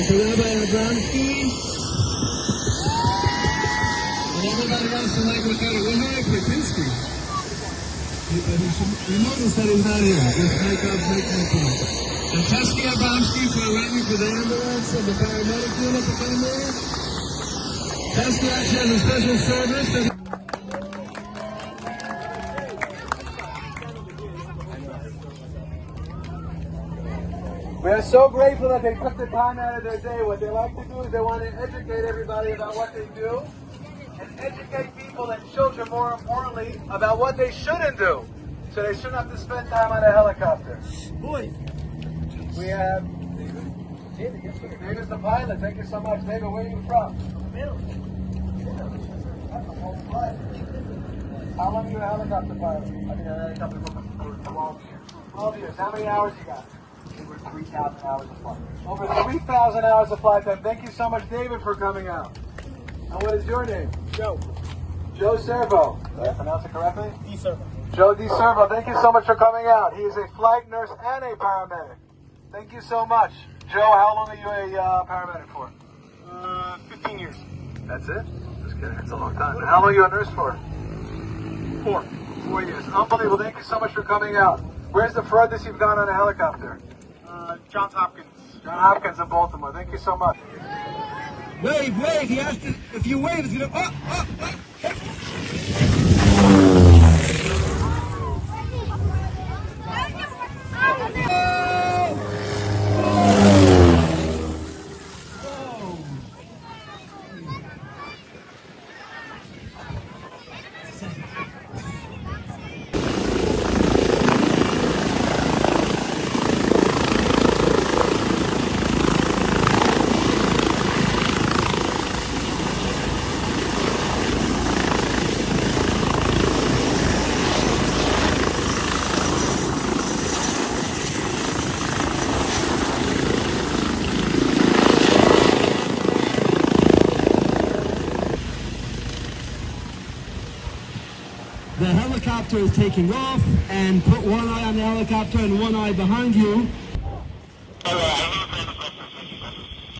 to Rabbi Abramsky, and everybody else in Lakewood Cheder. We're here for Pinsky. You notice that he's not here. Just make up point. And Tesky Abramsky for arranging for the ambulance and the paramedic unit to come here. Tesky actually has a special service that we are so grateful that they took the time out of their day. What they like to do is they want to educate everybody about what they do and educate people and children, more importantly, about what they shouldn't do. So they shouldn't have to spend time on a helicopter. boy. We have David's the pilot. Thank you so much. David, where are you from? How long are you a helicopter pilot? I mean, a helicopter for 12 years. 12 years. How many hours you got? Over 3,000 hours of flight. Over 3,000 hours of flight time. Thank you so much, David, for coming out. And what is your name? Joe. Joe Servo. Did I pronounce it correctly? D. Servo. Joe D. Servo, thank you so much for coming out. He is a flight nurse and a paramedic. Thank you so much. Joe, how long are you a paramedic for? 15 years. That's it? Just kidding, it's a long time. And how long are you a nurse for? 4 years. Unbelievable. Thank you so much for coming out. Where's the furthest you've gone on a helicopter? Johns Hopkins. John Hopkins in Baltimore. Thank you so much. Wave. He asked if you wave, it's going to... The helicopter is taking off, and put one eye on the helicopter and one eye behind you.